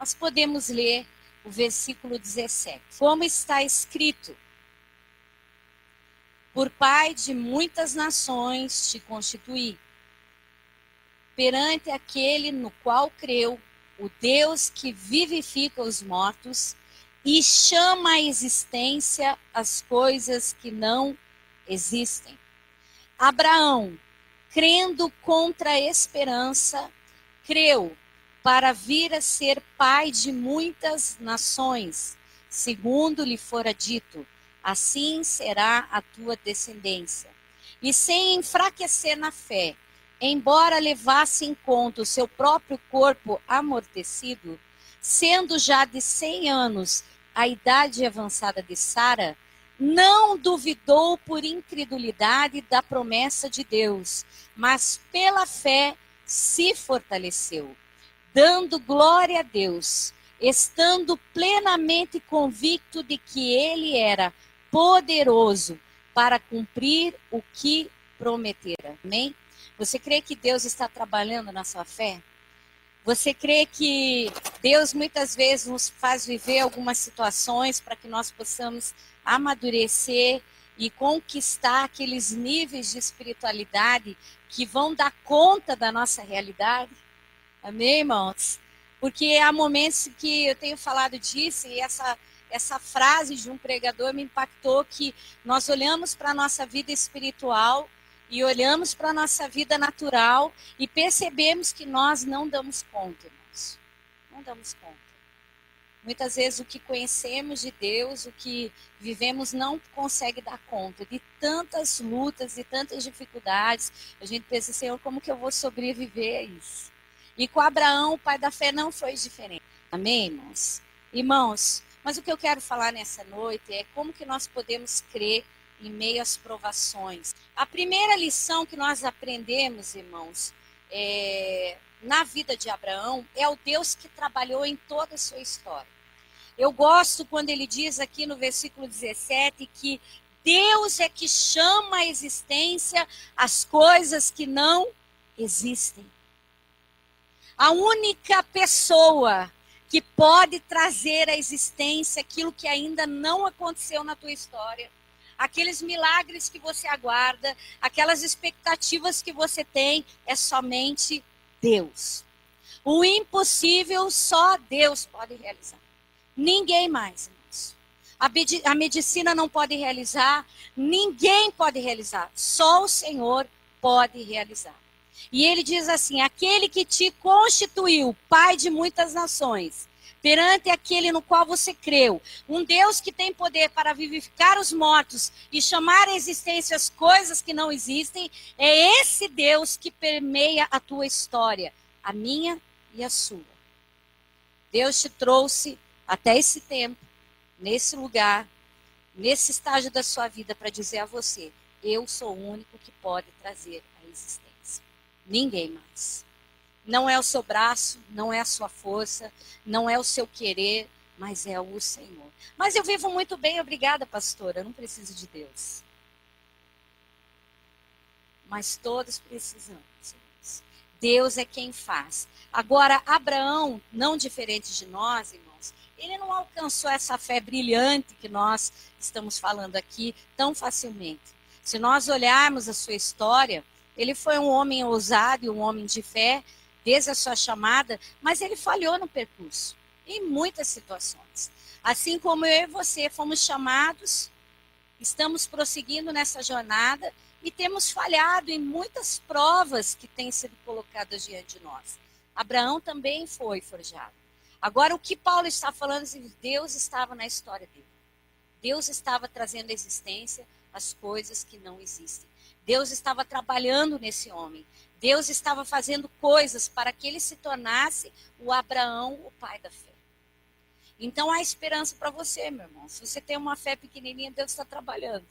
nós podemos ler o versículo 17. Como está escrito: por pai de muitas nações te constituí, perante aquele no qual creu, o Deus que vivifica os mortos e chama à existência as coisas que não existem. Abraão, crendo contra a esperança, creu para vir a ser pai de muitas nações, segundo lhe fora dito: assim será a tua descendência. E sem enfraquecer na fé, embora levasse em conta o seu próprio corpo amortecido, sendo já de 100 anos a idade avançada de Sara, não duvidou por incredulidade da promessa de Deus, mas pela fé se fortaleceu, dando glória a Deus, estando plenamente convicto de que ele era poderoso para cumprir o que prometera. Amém? Você crê que Deus está trabalhando na sua fé? Você crê que Deus muitas vezes nos faz viver algumas situações para que nós possamos amadurecer e conquistar aqueles níveis de espiritualidade que vão dar conta da nossa realidade? Amém, irmãos? Porque há momentos que eu tenho falado disso e essa frase de um pregador me impactou, que nós olhamos para a nossa vida espiritual e olhamos para a nossa vida natural e percebemos que nós não damos conta, irmãos. Não damos conta. Muitas vezes o que conhecemos de Deus, o que vivemos, não consegue dar conta de tantas lutas e tantas dificuldades. A gente pensa, Senhor, como que eu vou sobreviver a isso? E com Abraão, o pai da fé, não foi diferente. Amém, irmãos? Irmãos, mas o que eu quero falar nessa noite é como que nós podemos crer em meio às provações. A primeira lição que nós aprendemos, irmãos, na vida de Abraão, é o Deus que trabalhou em toda a sua história. Eu gosto quando ele diz aqui no versículo 17 que Deus é que chama à existência as coisas que não existem. A única pessoa que pode trazer à existência aquilo que ainda não aconteceu na tua história, aqueles milagres que você aguarda, aquelas expectativas que você tem, é somente Deus. O impossível só Deus pode realizar. Ninguém mais, irmãos. A medicina não pode realizar, ninguém pode realizar. Só o Senhor pode realizar. E ele diz assim: aquele que te constituiu pai de muitas nações, perante aquele no qual você creu, um Deus que tem poder para vivificar os mortos e chamar à existência as coisas que não existem, é esse Deus que permeia a tua história, a minha e a sua. Deus te trouxe até esse tempo, nesse lugar, nesse estágio da sua vida, para dizer a você: eu sou o único que pode trazer a existência. Ninguém mais. Não é o seu braço, não é a sua força, não é o seu querer, mas é o Senhor. Mas eu vivo muito bem, obrigada, pastora, eu não preciso de Deus. Mas todos precisamos. Deus é quem faz. Agora, Abraão, não diferente de nós, irmãos, ele não alcançou essa fé brilhante que nós estamos falando aqui tão facilmente. Se nós olharmos a sua história, ele foi um homem ousado e um homem de fé, desde a sua chamada, mas ele falhou no percurso, em muitas situações. Assim como eu e você fomos chamados, estamos prosseguindo nessa jornada e temos falhado em muitas provas que têm sido colocadas diante de nós. Abraão também foi forjado. Agora, o que Paulo está falando é que Deus estava na história dele. Deus estava trazendo à existência as coisas que não existem. Deus estava trabalhando nesse homem. Deus estava fazendo coisas para que ele se tornasse o Abraão, o pai da fé. Então há esperança para você, meu irmão. Se você tem uma fé pequenininha, Deus está trabalhando.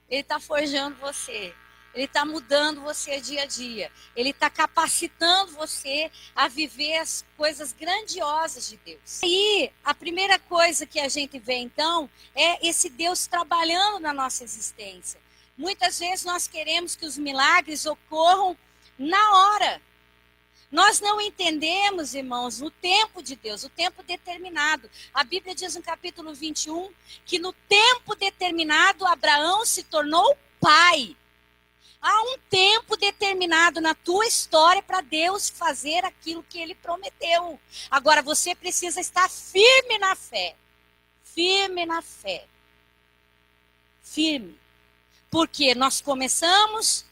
Ele está forjando você. Ele está mudando você dia a dia. Ele está capacitando você a viver as coisas grandiosas de Deus. E a primeira coisa que a gente vê, então, é esse Deus trabalhando na nossa existência. Muitas vezes nós queremos que os milagres ocorram na hora. Nós não entendemos, irmãos, o tempo de Deus, o tempo determinado. A Bíblia diz no capítulo 21 que no tempo determinado Abraão se tornou pai. Há um tempo determinado na tua história para Deus fazer aquilo que ele prometeu. Agora você precisa estar firme na fé. Firme na fé. Firme. Porque nós começamos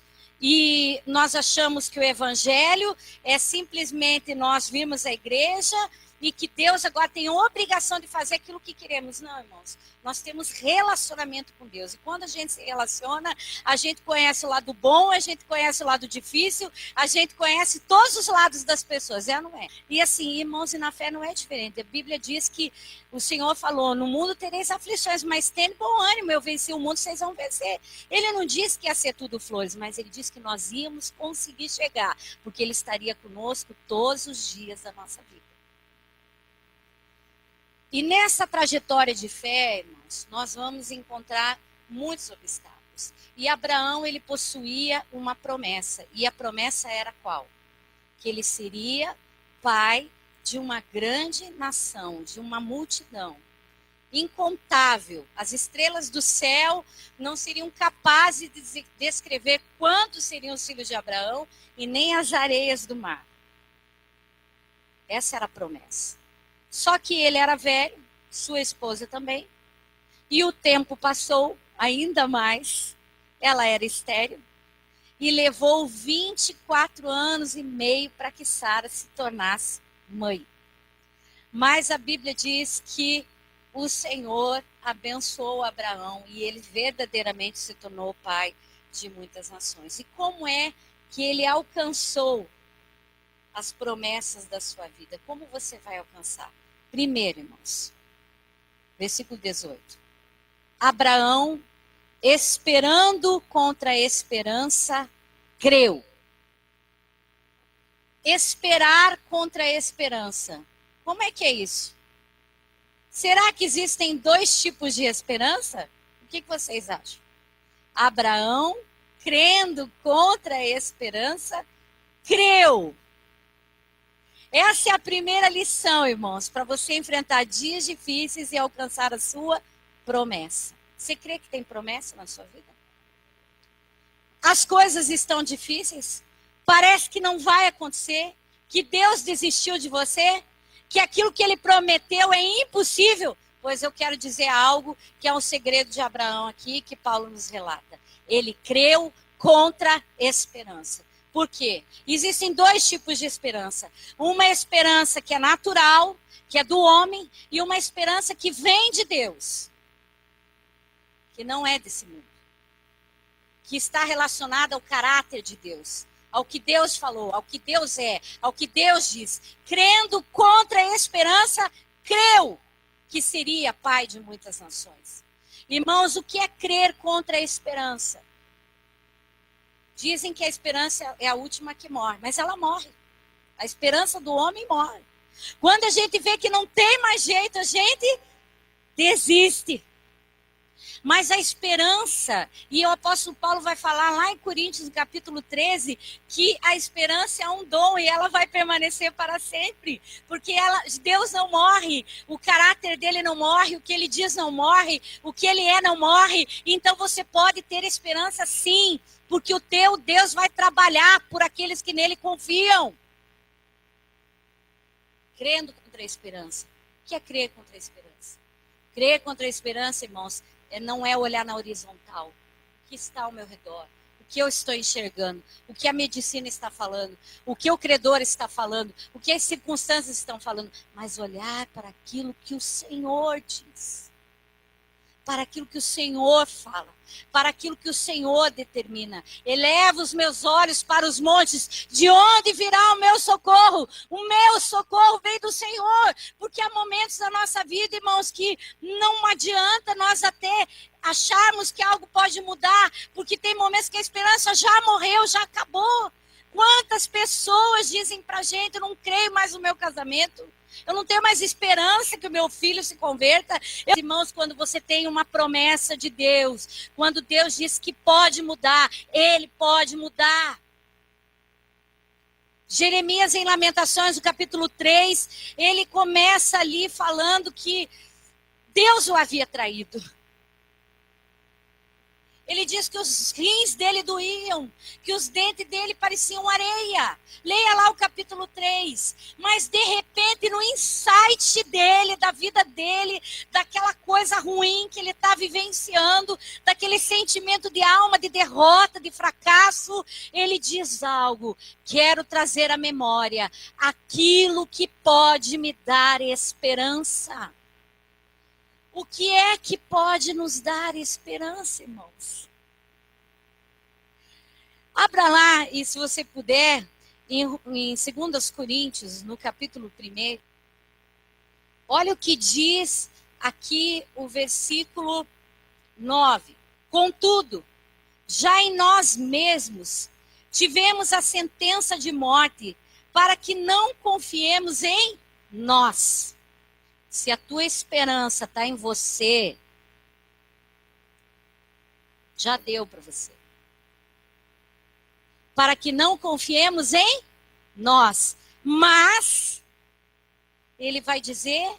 e nós achamos que o evangelho é simplesmente nós virmos à igreja e que Deus agora tem a obrigação de fazer aquilo que queremos. Não, irmãos. Nós temos relacionamento com Deus. E quando a gente se relaciona, a gente conhece o lado bom, a gente conhece o lado difícil, a gente conhece todos os lados das pessoas. É ou não é? E assim, irmãos, e na fé não é diferente. A Bíblia diz que o Senhor falou, no mundo tereis aflições, mas tende bom ânimo, eu venci o mundo, vocês vão vencer. Ele não disse que ia ser tudo flores, mas ele disse que nós íamos conseguir chegar, porque ele estaria conosco todos os dias da nossa vida. E nessa trajetória de fé, irmãos, nós vamos encontrar muitos obstáculos. E Abraão, ele possuía uma promessa. E a promessa era qual? Que ele seria pai de uma grande nação, de uma multidão incontável. As estrelas do céu não seriam capazes de descrever quantos seriam os filhos de Abraão e nem as areias do mar. Essa era a promessa. Só que ele era velho, sua esposa também, e o tempo passou ainda mais, ela era estéril, e levou 24 anos e meio para que Sara se tornasse mãe. Mas a Bíblia diz que o Senhor abençoou Abraão e ele verdadeiramente se tornou pai de muitas nações. E como é que ele alcançou as promessas da sua vida? Como você vai alcançar? Primeiro, irmãos, versículo 18. Abraão, esperando contra a esperança, creu. Esperar contra a esperança. Como é que é isso? Será que existem dois tipos de esperança? O que vocês acham? Abraão, crendo contra a esperança, creu. Essa é a primeira lição, irmãos, para você enfrentar dias difíceis e alcançar a sua promessa. Você crê que tem promessa na sua vida? As coisas estão difíceis? Parece que não vai acontecer? Que Deus desistiu de você? Que aquilo que ele prometeu é impossível? Pois eu quero dizer algo que é um segredo de Abraão aqui, que Paulo nos relata. Ele creu contra a esperança. Por quê? Existem dois tipos de esperança. Uma esperança que é natural, que é do homem, e uma esperança que vem de Deus, que não é desse mundo, que está relacionada ao caráter de Deus, ao que Deus falou, ao que Deus é, ao que Deus diz. Crendo contra a esperança, creu que seria pai de muitas nações. Irmãos, o que é crer contra a esperança? Dizem que a esperança é a última que morre, mas ela morre. A esperança do homem morre. Quando a gente vê que não tem mais jeito, a gente desiste. Mas a esperança, e o apóstolo Paulo vai falar lá em Coríntios, no capítulo 13, que a esperança é um dom e ela vai permanecer para sempre. Porque Deus não morre, o caráter dele não morre, o que ele diz não morre, o que ele é não morre. Então você pode ter esperança sim, porque o teu Deus vai trabalhar por aqueles que nele confiam. Crendo contra a esperança. O que é crer contra a esperança? Crer contra a esperança, irmãos, não é olhar na horizontal. O que está ao meu redor? O que eu estou enxergando? O que a medicina está falando? O que o credor está falando? O que as circunstâncias estão falando? Mas olhar para aquilo que o Senhor diz. Para aquilo que o Senhor fala, para aquilo que o Senhor determina. Eleva os meus olhos para os montes, de onde virá o meu socorro? O meu socorro vem do Senhor, porque há momentos da nossa vida, irmãos, que não adianta nós até acharmos que algo pode mudar, porque tem momentos que a esperança já morreu, já acabou. Quantas pessoas dizem pra gente, eu não creio mais no meu casamento, eu não tenho mais esperança que o meu filho se converta. Irmãos, quando você tem uma promessa de Deus, quando Deus diz que pode mudar, Ele pode mudar. Jeremias, em Lamentações, no capítulo 3, ele começa ali falando que Deus o havia traído. Ele diz que os rins dele doíam, que os dentes dele pareciam areia. Leia lá o capítulo 3. Mas, de repente, no insight dele, da vida dele, daquela coisa ruim que ele está vivenciando, daquele sentimento de alma, de derrota, de fracasso, ele diz algo: quero trazer à memória aquilo que pode me dar esperança. O que é que pode nos dar esperança, irmãos? Abra lá, e se você puder, em 2 Coríntios, no capítulo 1. Olha o que diz aqui o versículo 9. Contudo, já em nós mesmos tivemos a sentença de morte, para que não confiemos em nós. Se a tua esperança está em você, já deu para você. Para que não confiemos em nós. Mas, ele vai dizer,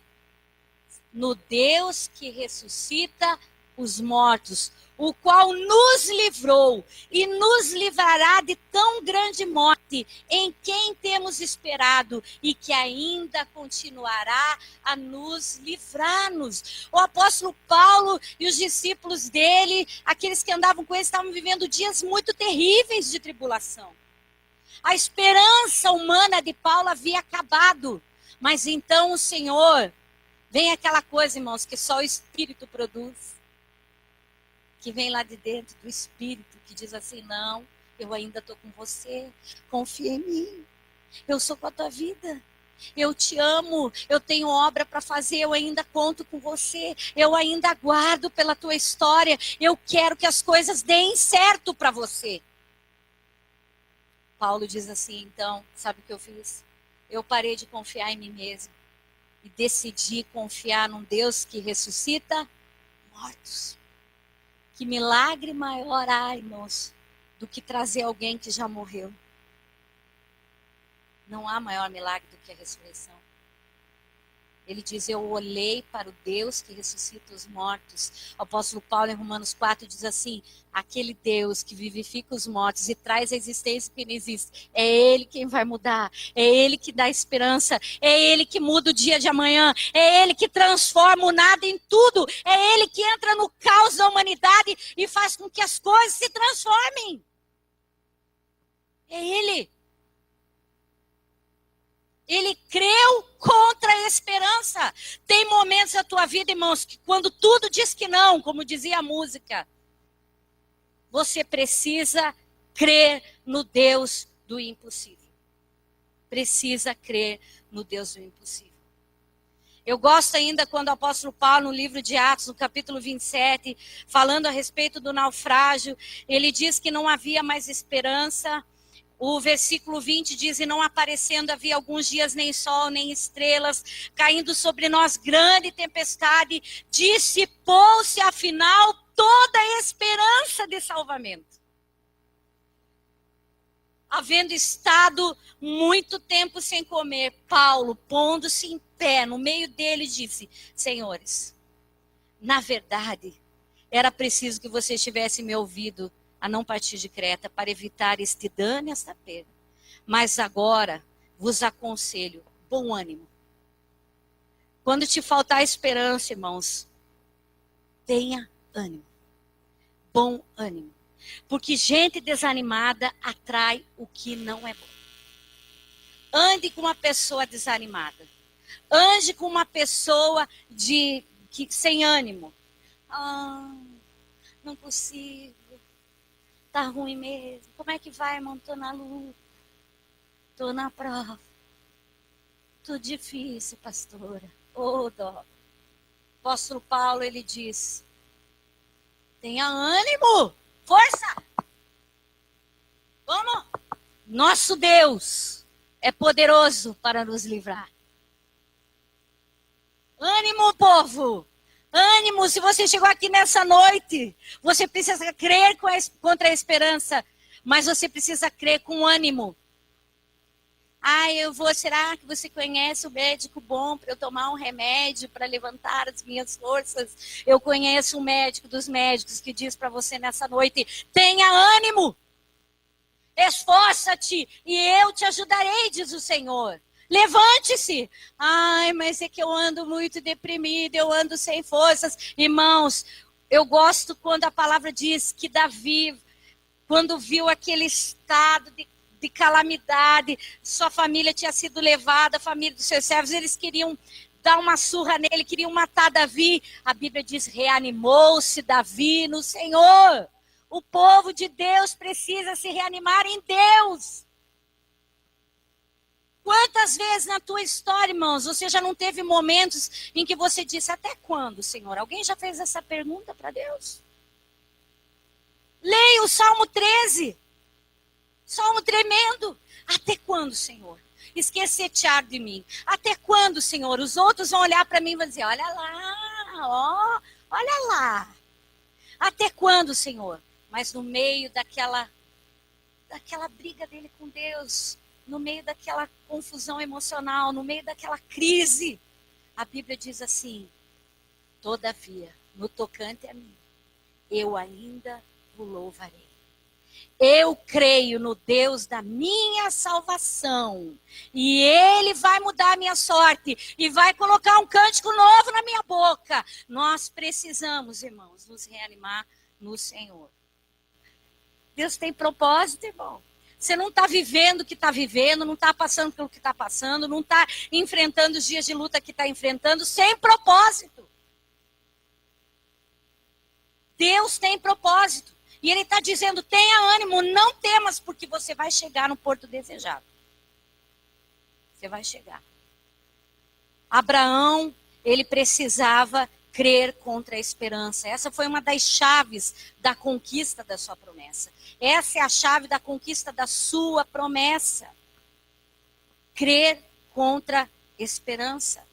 no Deus que ressuscita os mortos, o qual nos livrou e nos livrará de tão grande morte, em quem temos esperado e que ainda continuará a nos livrar-nos. O apóstolo Paulo e os discípulos dele, aqueles que andavam com ele, estavam vivendo dias muito terríveis de tribulação. A esperança humana de Paulo havia acabado, mas então o Senhor, vem aquela coisa, irmãos, que só o Espírito produz, que vem lá de dentro do Espírito, que diz assim: não, eu ainda estou com você, confia em mim, eu sou com a tua vida, eu te amo, eu tenho obra para fazer, eu ainda conto com você, eu ainda aguardo pela tua história, eu quero que as coisas deem certo para você. Paulo diz assim, então, sabe o que eu fiz? Eu parei de confiar em mim mesmo e decidi confiar num Deus que ressuscita mortos. Que milagre maior há, irmãos, do que trazer alguém que já morreu. Não há maior milagre do que a ressurreição. Ele diz, eu olhei para o Deus que ressuscita os mortos. O apóstolo Paulo, em Romanos 4, diz assim, aquele Deus que vivifica os mortos e traz a existência que não existe, é Ele quem vai mudar, é Ele que dá esperança, é Ele que muda o dia de amanhã, é Ele que transforma o nada em tudo, é Ele que entra no caos da humanidade e faz com que as coisas se transformem. É Ele. Ele creu contra a esperança. Tem momentos da tua vida, irmãos, que quando tudo diz que não, como dizia a música, você precisa crer no Deus do impossível. Precisa crer no Deus do impossível. Eu gosto ainda quando o apóstolo Paulo, no livro de Atos, no capítulo 27, falando a respeito do naufrágio, ele diz que não havia mais esperança. O versículo 20 diz, e não aparecendo havia alguns dias nem sol, nem estrelas, caindo sobre nós grande tempestade, dissipou-se afinal toda a esperança de salvamento. Havendo estado muito tempo sem comer, Paulo, pondo-se em pé, no meio dele, disse, senhores, na verdade, era preciso que vocês tivessem me ouvido a não partir de Creta, para evitar este dano e esta perda. Mas agora vos aconselho, bom ânimo. Quando te faltar esperança, irmãos, tenha ânimo. Bom ânimo. Porque gente desanimada atrai o que não é bom. Ande com uma pessoa desanimada. Ande com uma pessoa sem ânimo. Não consigo. Tá ruim mesmo. Como é que vai, irmão? Tô na luta. Tô na prova. Tudo difícil, pastora. Ô, dó. O apóstolo Paulo, ele diz, tenha ânimo. Força. Vamos. Nosso Deus é poderoso para nos livrar. Ânimo, povo. Ânimo, se você chegou aqui nessa noite, você precisa crer contra a esperança, mas você precisa crer com ânimo. Será que você conhece o médico bom para eu tomar um remédio para levantar as minhas forças? Eu conheço um médico dos médicos que diz para você nessa noite: tenha ânimo, esforça-te e eu te ajudarei, diz o Senhor. Levante-se. Mas é que eu ando muito deprimida, eu ando sem forças. Irmãos, eu gosto quando a palavra diz que Davi, quando viu aquele estado de calamidade, sua família tinha sido levada, a família dos seus servos, eles queriam dar uma surra nele, queriam matar Davi. A Bíblia diz: reanimou-se Davi no Senhor. O povo de Deus precisa se reanimar em Deus. Quantas vezes na tua história, irmãos, você já não teve momentos em que você disse: até quando, Senhor? Alguém já fez essa pergunta para Deus? Leia o Salmo 13. Salmo tremendo. Até quando, Senhor? Esquecer-te-á de mim. Até quando, Senhor? Os outros vão olhar para mim e vão dizer: olha lá, olha lá. Até quando, Senhor? Mas no meio daquela briga dele com Deus, no meio daquela confusão emocional, no meio daquela crise, a Bíblia diz assim: todavia, no tocante a mim, eu ainda o louvarei. Eu creio no Deus da minha salvação. E Ele vai mudar a minha sorte. E vai colocar um cântico novo na minha boca. Nós precisamos, irmãos, nos reanimar no Senhor. Deus tem propósito, irmão. Você não está vivendo o que está vivendo, não está passando pelo que está passando, não está enfrentando os dias de luta que está enfrentando sem propósito. Deus tem propósito. E Ele está dizendo: tenha ânimo, não temas, porque você vai chegar no porto desejado. Você vai chegar. Abraão, ele precisava crer contra a esperança. Essa foi uma das chaves da conquista da sua promessa. Essa é a chave da conquista da sua promessa. Crer contra a esperança.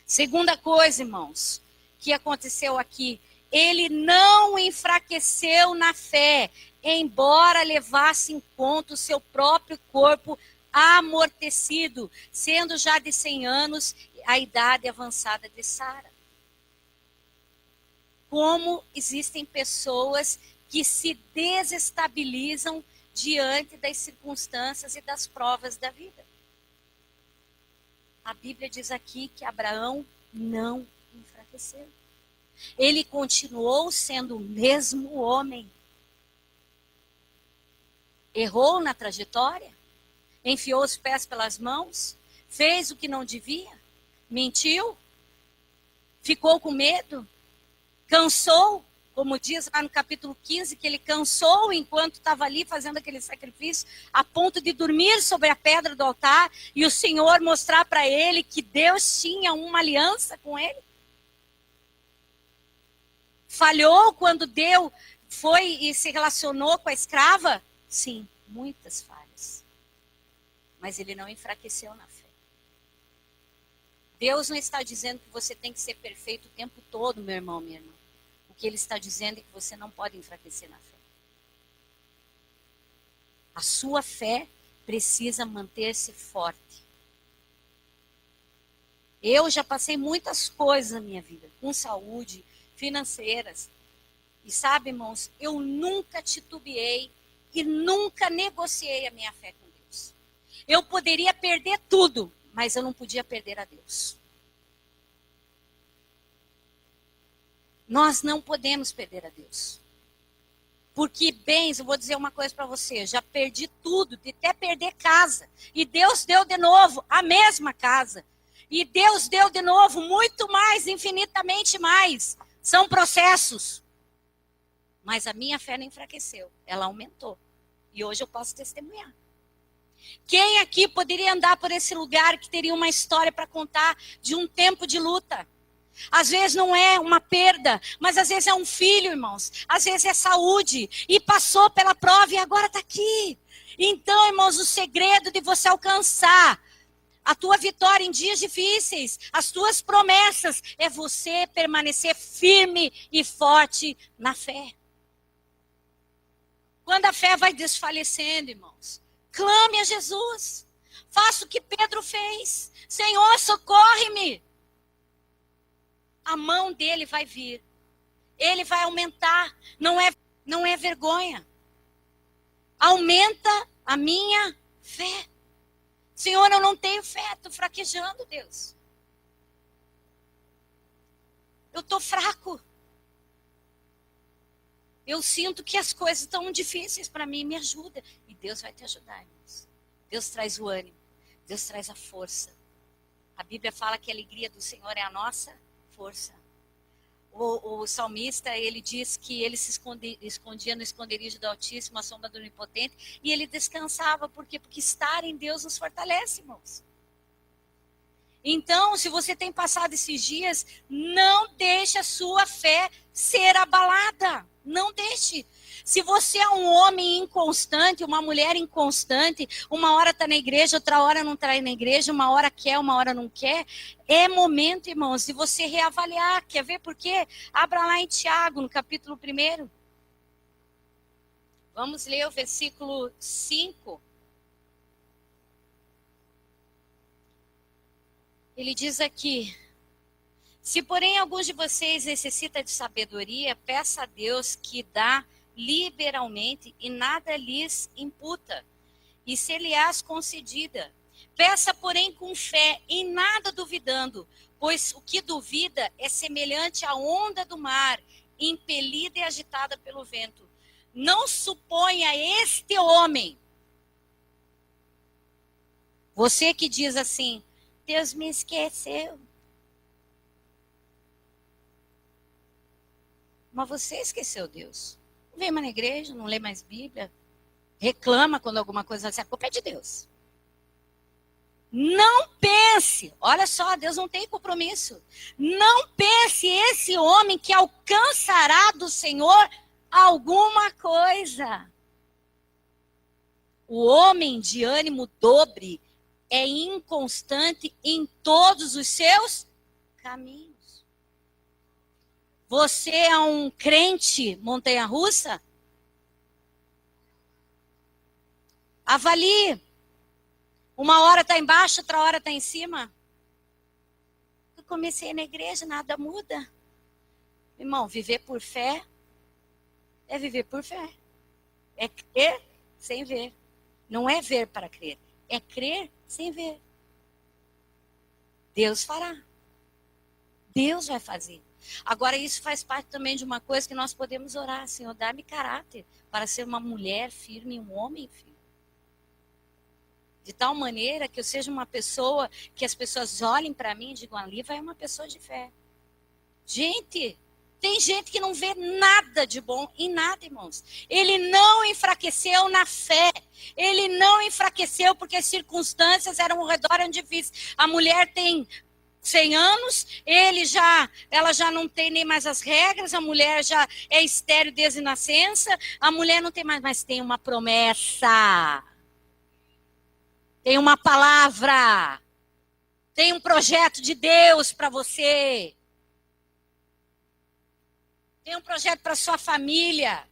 Segunda coisa, irmãos, que aconteceu aqui: ele não enfraqueceu na fé, embora levasse em conta o seu próprio corpo amortecido, sendo já de 100 anos a idade avançada de Sara. Como existem pessoas que se desestabilizam diante das circunstâncias e das provas da vida. A Bíblia diz aqui que Abraão não enfraqueceu. Ele continuou sendo o mesmo homem. Errou na trajetória, enfiou os pés pelas mãos, fez o que não devia, mentiu, ficou com medo, cansou, como diz lá no capítulo 15, que ele cansou enquanto estava ali fazendo aquele sacrifício, a ponto de dormir sobre a pedra do altar e o Senhor mostrar para ele que Deus tinha uma aliança com ele. Falhou quando foi e se relacionou com a escrava? Sim, muitas falhas. Mas ele não enfraqueceu na fé. Deus não está dizendo que você tem que ser perfeito o tempo todo, meu irmão, minha irmã. O que Ele está dizendo é que você não pode enfraquecer na fé. A sua fé precisa manter-se forte. Eu já passei muitas coisas na minha vida, com saúde, financeiras. E sabe, irmãos, eu nunca titubeei e nunca negociei a minha fé com Deus. Eu poderia perder tudo, mas eu não podia perder a Deus. Nós não podemos perder a Deus. Porque, bens, eu vou dizer uma coisa para você, eu já perdi tudo, de até perder casa. E Deus deu de novo a mesma casa. E Deus deu de novo muito mais, infinitamente mais. São processos. Mas a minha fé não enfraqueceu, ela aumentou. E hoje eu posso testemunhar. Quem aqui poderia andar por esse lugar que teria uma história para contar de um tempo de luta? Às vezes não é uma perda, mas às vezes é um filho, irmãos. Às vezes é saúde. E passou pela prova e agora está aqui. Então, irmãos, o segredo de você alcançar a tua vitória em dias difíceis, as tuas promessas, é você permanecer firme e forte na fé. Quando a fé vai desfalecendo, irmãos, clame a Jesus. Faça o que Pedro fez. Senhor, socorre-me. A mão dele vai vir. Ele vai aumentar. Não é vergonha. Aumenta a minha fé. Senhor, eu não tenho fé. Estou fraquejando, Deus. Eu estou fraco. Eu sinto que as coisas estão difíceis para mim. Me ajuda. E Deus vai te ajudar, irmãos. Deus traz o ânimo. Deus traz a força. A Bíblia fala que a alegria do Senhor é a nossa força. O salmista, ele diz que ele se escondia no esconderijo do Altíssimo, à sombra do Onipotente, e ele descansava. Por quê? Porque estar em Deus nos fortalece, irmãos. Então, se você tem passado esses dias, não deixe a sua fé ser abalada. Não deixe. Se você é um homem inconstante, uma mulher inconstante, uma hora está na igreja, outra hora não está na igreja, uma hora quer, uma hora não quer, é momento, irmãos, de você reavaliar. Quer ver por quê? Abra lá em Tiago, no capítulo 1. Vamos ler o versículo 5. Ele diz aqui: se porém alguns de vocês necessita de sabedoria, peça a Deus que dá liberalmente e nada lhes imputa, e ser-lhe-ás concedida. Peça, porém, com fé, em nada duvidando, pois o que duvida é semelhante à onda do mar, impelida e agitada pelo vento. Não suponha este homem. Você que diz assim: Deus me esqueceu. Mas você esqueceu Deus. Não vem mais na igreja, não lê mais Bíblia. Reclama quando alguma coisa assim, a culpa é de Deus. Não pense, olha só, Deus não tem compromisso. Não pense esse homem que alcançará do Senhor alguma coisa. O homem de ânimo dobre é inconstante em todos os seus caminhos. Você é um crente montanha-russa? Avalie. Uma hora está embaixo, outra hora está em cima. Eu comecei na igreja, nada muda. Irmão, viver por fé é viver por fé. É crer sem ver. Não é ver para crer. É crer sem ver. Deus fará. Deus vai fazer. Agora, isso faz parte também de uma coisa que nós podemos orar. Senhor, dá-me caráter para ser uma mulher firme e um homem firme. De tal maneira que eu seja uma pessoa que as pessoas olhem para mim e digam: ali vai uma pessoa de fé. Gente, tem gente que não vê nada de bom em nada, irmãos. Ele não enfraqueceu na fé. Ele não enfraqueceu porque as circunstâncias eram ao redor eram difíceis. A mulher tem 100 anos, ela já não tem nem mais as regras, a mulher já é estéril desde nascença, a mulher não tem mais, mas tem uma promessa, tem uma palavra, tem um projeto de Deus para você, tem um projeto para sua família.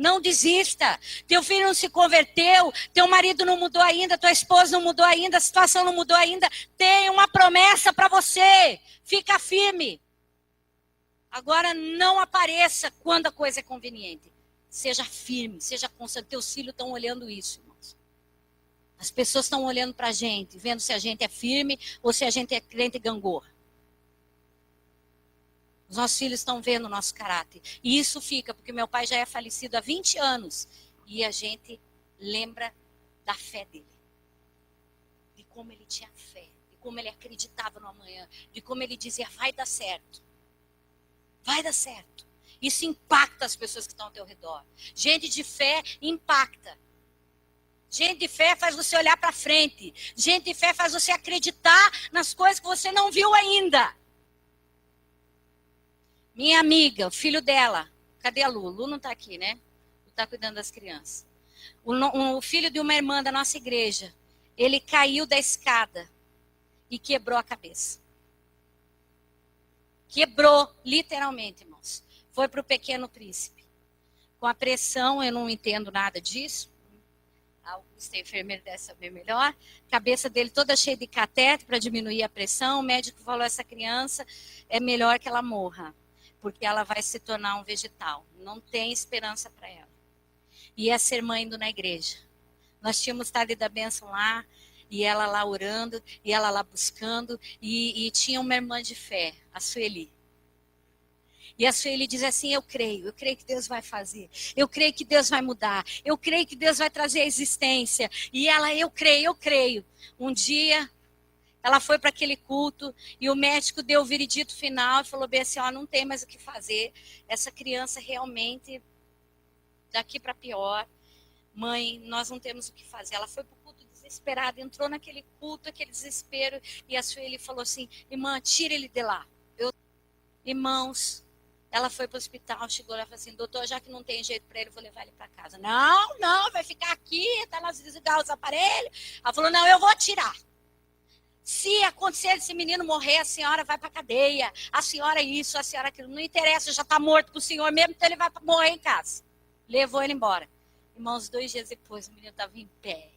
Não desista. Teu filho não se converteu, teu marido não mudou ainda, tua esposa não mudou ainda, a situação não mudou ainda. Tem uma promessa para você. Fica firme. Agora não apareça quando a coisa é conveniente. Seja firme, seja constante. Teus filhos estão olhando isso, irmãos. As pessoas estão olhando para a gente, vendo se a gente é firme ou se a gente é crente gangorra. Os nossos filhos estão vendo o nosso caráter. E isso fica, porque meu pai já é falecido há 20 anos. E a gente lembra da fé dele. De como ele tinha fé. De como ele acreditava no amanhã. De como ele dizia: vai dar certo. Vai dar certo. Isso impacta as pessoas que estão ao teu redor. Gente de fé impacta. Gente de fé faz você olhar para frente. Gente de fé faz você acreditar nas coisas que você não viu ainda. Minha amiga, o filho dela, cadê a Lu? Lu não está aqui, né? Lu está cuidando das crianças. O filho de uma irmã da nossa igreja, ele caiu da escada e quebrou a cabeça. Quebrou, literalmente, irmãos. Foi para o Pequeno Príncipe. Com a pressão, eu não entendo nada disso. A Augusta, a enfermeira, deve saber melhor. Cabeça dele toda cheia de catéter para diminuir a pressão. O médico falou: essa criança é melhor que ela morra, porque ela vai se tornar um vegetal. Não tem esperança para ela. Ia ser mãe indo na igreja. Nós tínhamos tarde da bênção lá, e ela lá orando, e ela lá buscando, e tinha uma irmã de fé, a Sueli. E a Sueli diz assim: eu creio que Deus vai fazer, eu creio que Deus vai mudar, eu creio que Deus vai trazer a existência. E ela: eu creio. Um dia, ela foi para aquele culto, e o médico deu o veredito final, e falou bem assim: ó, não tem mais o que fazer, essa criança realmente, daqui para pior. Mãe, nós não temos o que fazer. Ela foi para o culto desesperada, entrou naquele culto, aquele desespero, e a Sueli falou assim: irmã, tira ele de lá. Irmãos, ela foi para o hospital, chegou lá e falou assim: doutor, já que não tem jeito para ele, eu vou levar ele para casa. Não, vai ficar aqui, até nós desligar os aparelhos. Ela falou: não, eu vou tirar. Se acontecer esse menino morrer, a senhora vai para a cadeia. A senhora isso, a senhora aquilo. Não interessa, já está morto para o senhor mesmo, então ele vai morrer em casa. Levou ele embora. Irmãos, 2 dias depois, o menino estava em pé.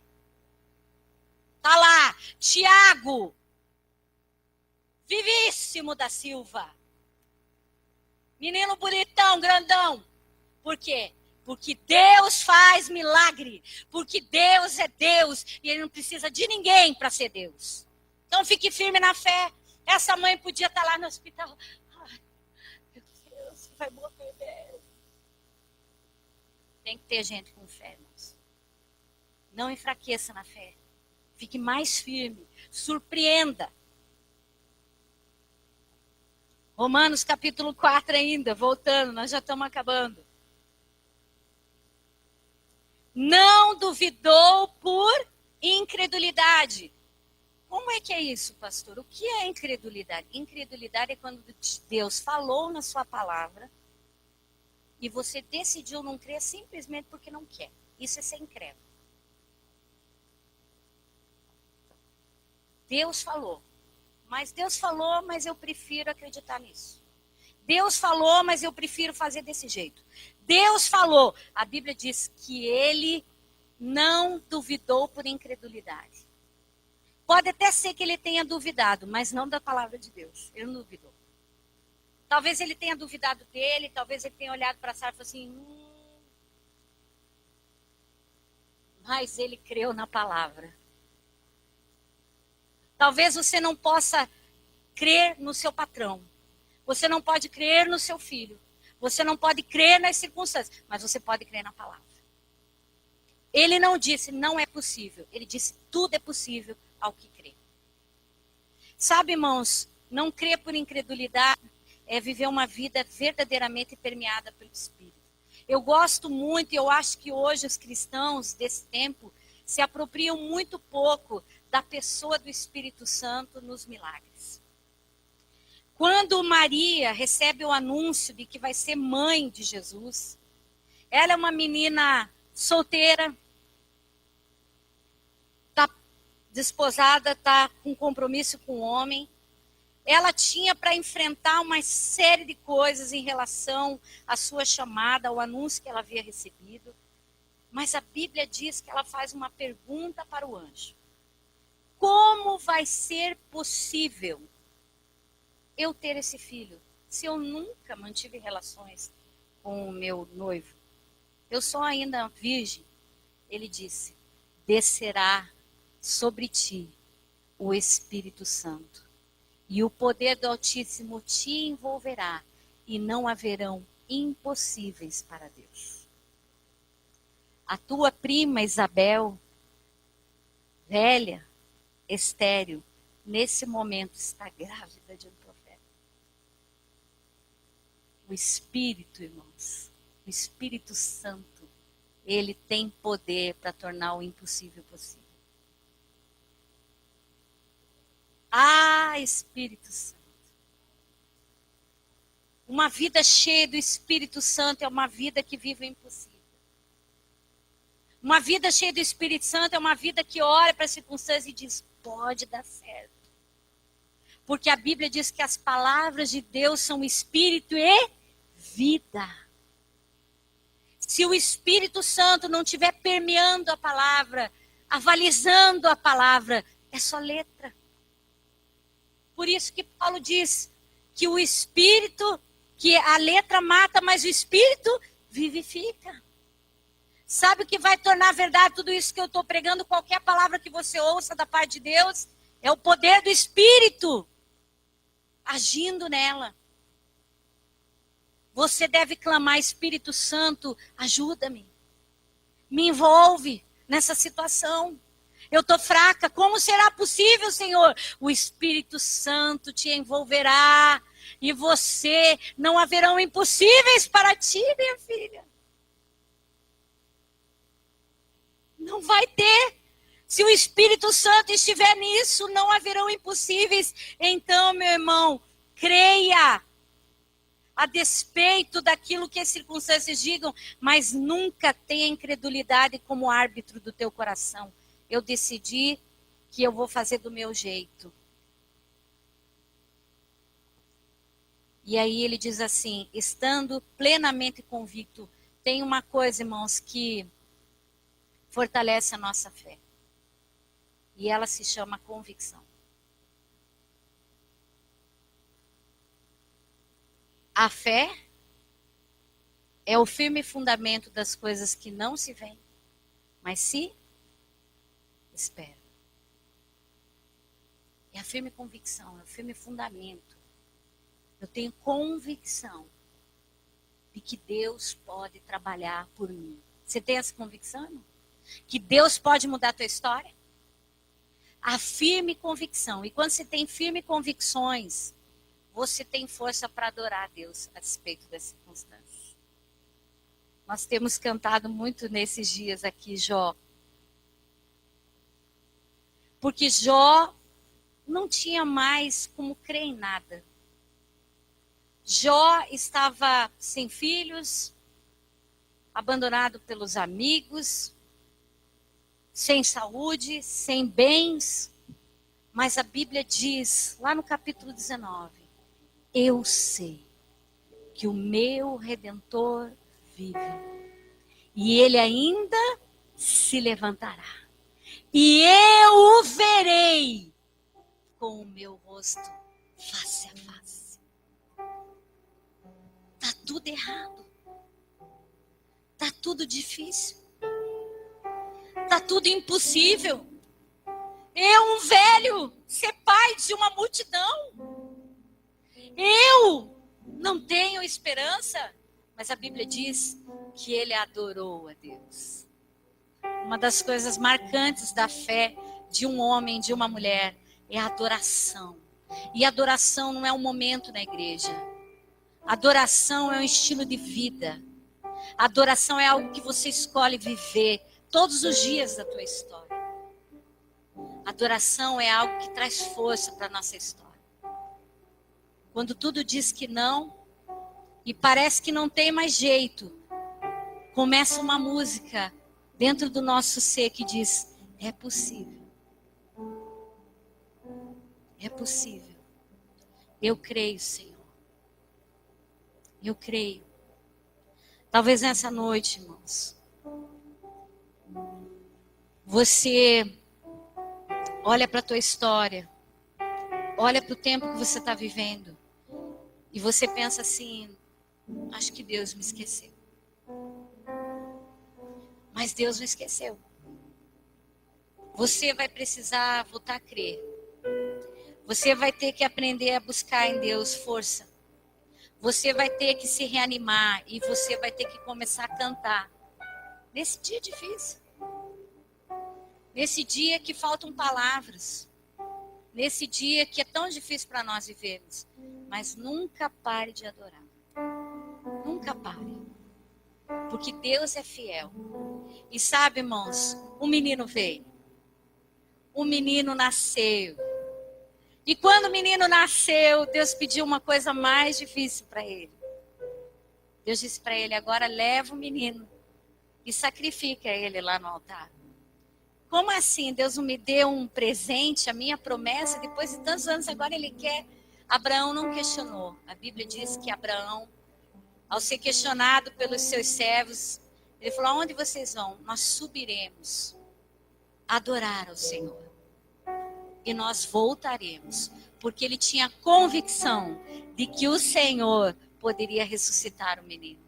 Tá lá, Tiago, Vivíssimo da Silva. Menino bonitão, grandão. Por quê? Porque Deus faz milagre. Porque Deus é Deus e Ele não precisa de ninguém para ser Deus. Então fique firme na fé. Essa mãe podia estar lá no hospital. Ai, meu Deus, vai morrer dela. Tem que ter gente com fé, irmãos. Não enfraqueça na fé. Fique mais firme. Surpreenda. Romanos capítulo 4 ainda, voltando, nós já estamos acabando. Não duvidou por incredulidade. Como é que é isso, pastor? O que é incredulidade? Incredulidade é quando Deus falou na sua palavra e você decidiu não crer simplesmente porque não quer. Isso é ser incrédulo. Deus falou, mas eu prefiro acreditar nisso. Deus falou, mas eu prefiro fazer desse jeito. Deus falou. A Bíblia diz que ele não duvidou por incredulidade. Pode até ser que ele tenha duvidado, mas não da palavra de Deus. Ele não duvidou. Talvez ele tenha duvidado dele, talvez ele tenha olhado para Sara e falado assim, mas ele creu na palavra. Talvez você não possa crer no seu patrão. Você não pode crer no seu filho. Você não pode crer nas circunstâncias, mas você pode crer na palavra. Ele não disse, não é possível. Ele disse, tudo é possível ao que crê. Sabe, irmãos, não crer por incredulidade é viver uma vida verdadeiramente permeada pelo Espírito. Eu gosto muito, e eu acho que hoje os cristãos desse tempo se apropriam muito pouco da pessoa do Espírito Santo nos milagres. Quando Maria recebe o anúncio de que vai ser mãe de Jesus, ela é uma menina solteira, está desposada, está com compromisso com o homem. Ela tinha para enfrentar uma série de coisas em relação à sua chamada, ao anúncio que ela havia recebido. Mas a Bíblia diz que ela faz uma pergunta para o anjo. Como vai ser possível eu ter esse filho se eu nunca mantive relações com o meu noivo? Eu sou ainda virgem. Ele disse, descerá sobre ti o Espírito Santo e o poder do Altíssimo te envolverá e não haverão impossíveis para Deus. A tua prima Isabel, velha, estéril, nesse momento está grávida de um profeta. O Espírito, irmãos, o Espírito Santo, ele tem poder para tornar o impossível possível. Ah, Espírito Santo. Uma vida cheia do Espírito Santo é uma vida que vive o impossível. Uma vida cheia do Espírito Santo é uma vida que olha para as circunstâncias e diz, pode dar certo. Porque a Bíblia diz que as palavras de Deus são espírito e vida. Se o Espírito Santo não estiver permeando a palavra, avalizando a palavra, é só letra. Por isso que Paulo diz que o Espírito, que a letra mata, mas o Espírito vivifica. Sabe o que vai tornar verdade tudo isso que eu estou pregando? Qualquer palavra que você ouça da parte de Deus, é o poder do Espírito agindo nela. Você deve clamar: Espírito Santo, ajuda-me. Me envolve nessa situação. Eu estou fraca. Como será possível, Senhor? O Espírito Santo te envolverá. E você, não haverão impossíveis para ti, minha filha. Não vai ter. Se o Espírito Santo estiver nisso, não haverão impossíveis. Então, meu irmão, creia. A despeito daquilo que as circunstâncias digam, mas nunca tenha incredulidade como árbitro do teu coração. Eu decidi que eu vou fazer do meu jeito. E aí ele diz assim, estando plenamente convicto, tem uma coisa, irmãos, que fortalece a nossa fé. E ela se chama convicção. A fé é o firme fundamento das coisas que não se veem, mas se esperam. É a firme convicção, é o firme fundamento. Eu tenho convicção de que Deus pode trabalhar por mim. Você tem essa convicção, irmão? Que Deus pode mudar a tua história? A firme convicção. E quando você tem firme convicções, você tem força para adorar a Deus a despeito das circunstâncias. Nós temos cantado muito nesses dias aqui, Jó. Porque Jó não tinha mais como crer em nada. Jó estava sem filhos, abandonado pelos amigos, sem saúde, sem bens. Mas a Bíblia diz, lá no capítulo 19, eu sei que o meu Redentor vive. E ele ainda se levantará. E eu o verei com o meu rosto face a face. Está tudo errado. Está tudo difícil. Está tudo impossível. Eu, um velho, ser pai de uma multidão. Eu não tenho esperança, mas a Bíblia diz que ele adorou a Deus. Uma das coisas marcantes da fé de um homem, de uma mulher, é a adoração. E adoração não é um momento na igreja. Adoração é um estilo de vida. Adoração é algo que você escolhe viver todos os dias da tua história. Adoração é algo que traz força para a nossa história. Quando tudo diz que não, e parece que não tem mais jeito, começa uma música dentro do nosso ser que diz, é possível. É possível. Eu creio, Senhor. Eu creio. Talvez nessa noite, irmãos, você olha para a tua história, olha para o tempo que você está vivendo, e você pensa assim, acho que Deus me esqueceu. Mas Deus não esqueceu. Você vai precisar voltar a crer. Você vai ter que aprender a buscar em Deus força. Você vai ter que se reanimar e você vai ter que começar a cantar. Nesse dia difícil. Nesse dia que faltam palavras. Nesse dia que é tão difícil para nós vivermos. Mas nunca pare de adorar. Nunca pare. Porque Deus é fiel. E sabe, irmãos, um menino veio. Um menino nasceu. E quando o menino nasceu, Deus pediu uma coisa mais difícil para ele. Deus disse para ele, agora leva o menino e sacrifica ele lá no altar. Como assim? Deus não me deu um presente, a minha promessa, depois de tantos anos, agora ele quer. Abraão não questionou. A Bíblia diz que Abraão, ao ser questionado pelos seus servos, Ele falou: aonde vocês vão? Nós subiremos adorar ao Senhor. E nós voltaremos. Porque ele tinha convicção de que o Senhor poderia ressuscitar o menino.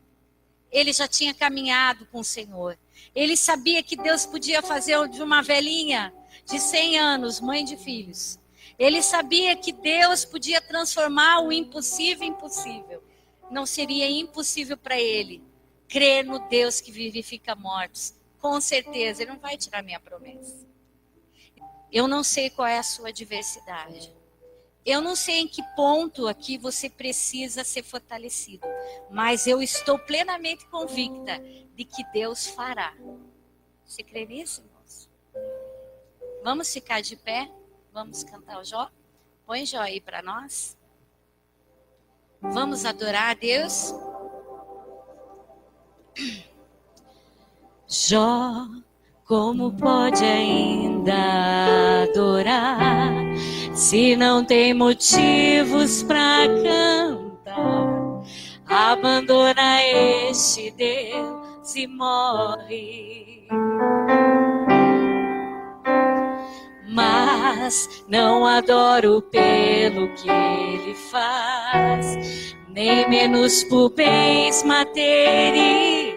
Ele já tinha caminhado com o Senhor. Ele sabia que Deus podia fazer de uma velhinha de 100 anos, mãe de filhos. Ele sabia que Deus podia transformar o impossível em possível. Não seria impossível para ele crer no Deus que vivifica mortos. Com certeza, ele não vai tirar minha promessa. Eu não sei qual é a sua adversidade. Eu não sei em que ponto aqui você precisa ser fortalecido. Mas eu estou plenamente convicta de que Deus fará. Você crê nisso, irmãos? Vamos ficar de pé? Vamos cantar o Jó? Põe Jó aí para nós. Vamos adorar a Deus? Jó, como pode ainda adorar se não tem motivos para cantar? Abandona este Deus e morre. Mas não adoro pelo que ele faz, nem menos por bens materiais.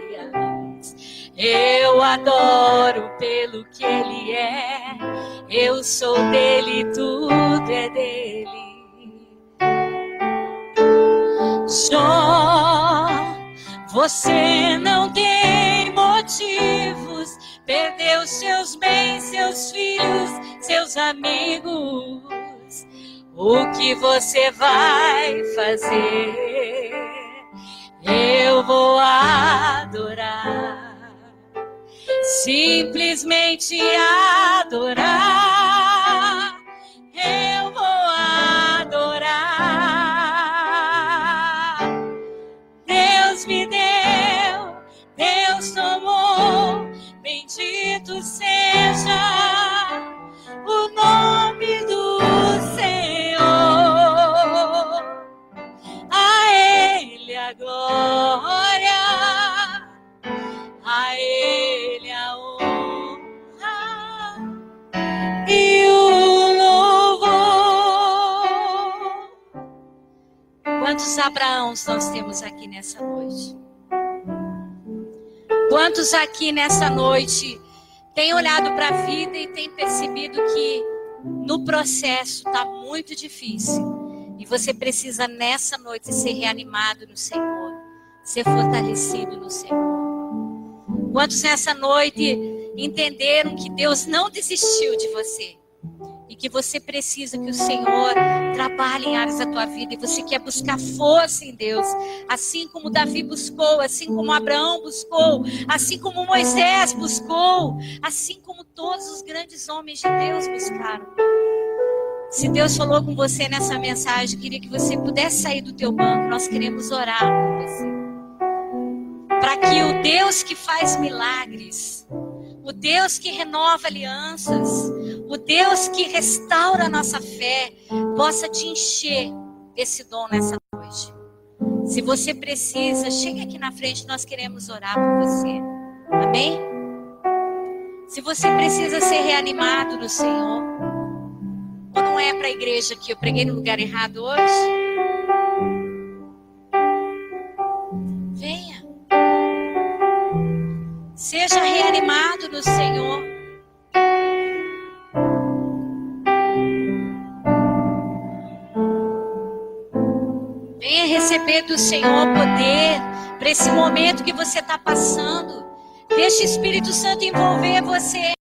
Eu adoro pelo que ele é, eu sou dele, tudo é dele. Jó, você não tem motivos, perdeu seus bens, seus filhos, seus amigos. O que você vai fazer? Eu vou adorar. Simplesmente adorar. Eu vou adorar. Deus me deu, Deus tomou. Bendito seja o nome do Senhor. A Ele a glória, a Ele a honra e o louvor. Quantos Abraãos nós temos aqui nessa noite? Quantos aqui nessa noite têm olhado para a vida e têm percebido que no processo está muito difícil e você precisa nessa noite ser reanimado no Senhor, ser fortalecido no Senhor? Quantos nessa noite entenderam que Deus não desistiu de você e que você precisa que o Senhor trabalhe em áreas da tua vida e você quer buscar força em Deus, assim como Davi buscou, assim como Abraão buscou, assim como Moisés buscou, assim como todos os grandes homens de Deus buscaram? Se Deus falou com você nessa mensagem, queria que você pudesse sair do teu banco. Nós queremos orar por você, para que o Deus que faz milagres, o Deus que renova alianças, o Deus que restaura a nossa fé, possa te encher desse dom nessa noite. Se você precisa, chegue aqui na frente, nós queremos orar por você. Amém? Se você precisa ser reanimado no Senhor, ou não é para a igreja que eu preguei no lugar errado hoje, venha. Seja reanimado no Senhor. Venha receber do Senhor poder para esse momento que você está passando. Deixe o Espírito Santo envolver você.